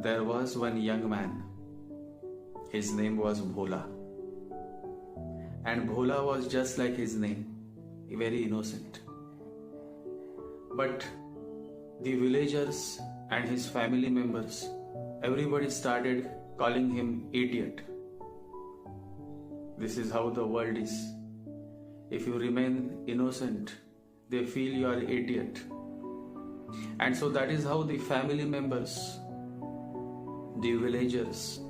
There was one young man. His name was Bhola. And Bhola was just like his name, very innocent. But the villagers and his family members, everybody started calling him idiot. This is how the world is. If you remain innocent, they feel you are idiot. And so that is how the family members, the villagers,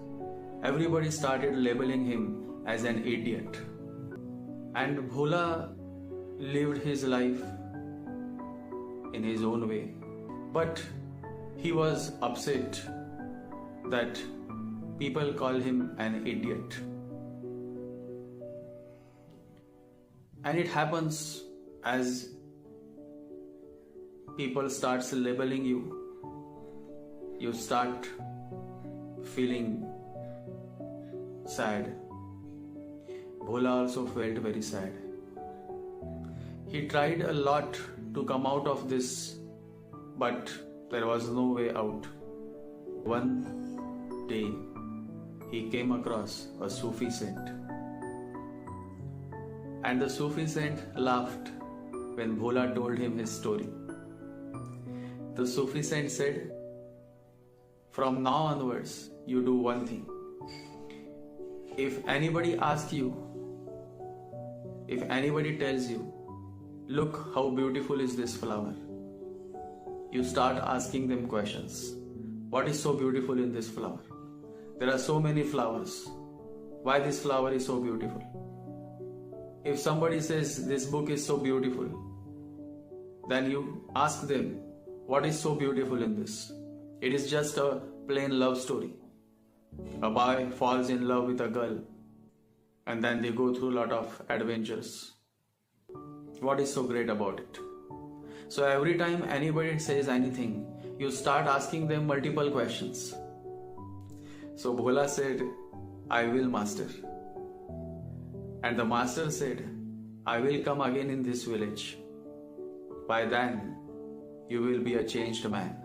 everybody started labeling him as an idiot. And Bhola lived his life in his own way. But he was upset that people call him an idiot. And it happens as people starts labeling you, you start feeling sad. Bhola also felt very sad. He tried a lot to come out of this, but there was no way out. One day, he came across a Sufi saint. And the Sufi saint laughed when Bhola told him his story. The Sufi saint said, "From now onwards, you do one thing. If anybody asks you, if anybody tells you, look how beautiful is this flower, you start asking them questions. What is so beautiful in this flower? There are so many flowers. Why this flower is so beautiful? If somebody says this book is so beautiful, then you ask them, what is so beautiful in this? It is just a plain love story. A boy falls in love with a girl and then they go through a lot of adventures. What is so great about it? So every time anybody says anything, you start asking them multiple questions. So Bhola said, I will, master. And the master said, I will come again in this village. By then, you will be a changed man.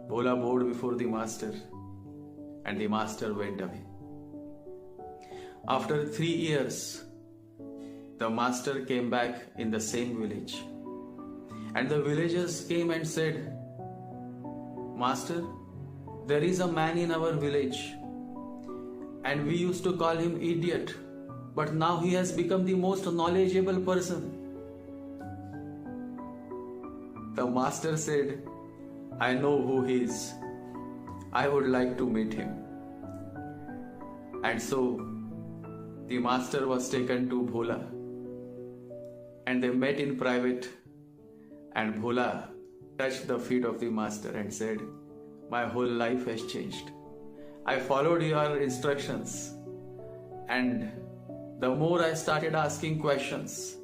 Bhola bowed before the master, and the master went away. After 3 years, the master came back in the same village. And the villagers came and said, Master, there is a man in our village, and we used to call him idiot, but now he has become the most knowledgeable person. The master said, I know who he is. I would like to meet him. And so the master was taken to Bhola, and they met in private, and Bhola touched the feet of the master and said, my whole life has changed. I followed your instructions, and the more I started asking questions,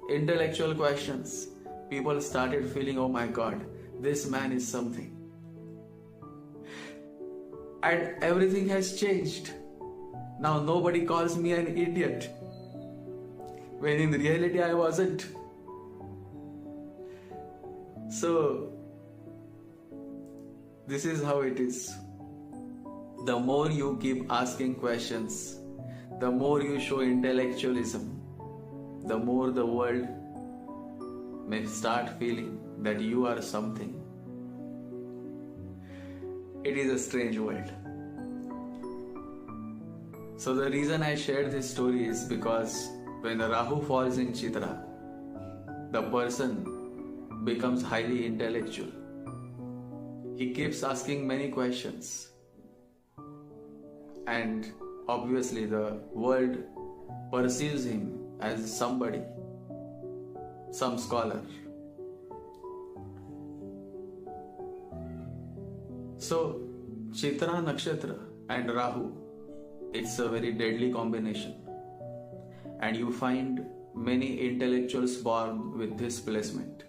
intellectual questions, people started feeling, oh my God, this man is something. And everything has changed. Now nobody calls me an idiot, when in reality I wasn't. So, this is how it is. The more you keep asking questions, the more you show intellectualism, the more the world may start feeling that you are something. It is a strange world. So the reason I shared this story is because when the Rahu falls in Chitra, the person becomes highly intellectual. He keeps asking many questions. And obviously the world perceives him as somebody, some scholar. So Chitra Nakshatra and Rahu, it's a very deadly combination. And you find many intellectuals born with this placement.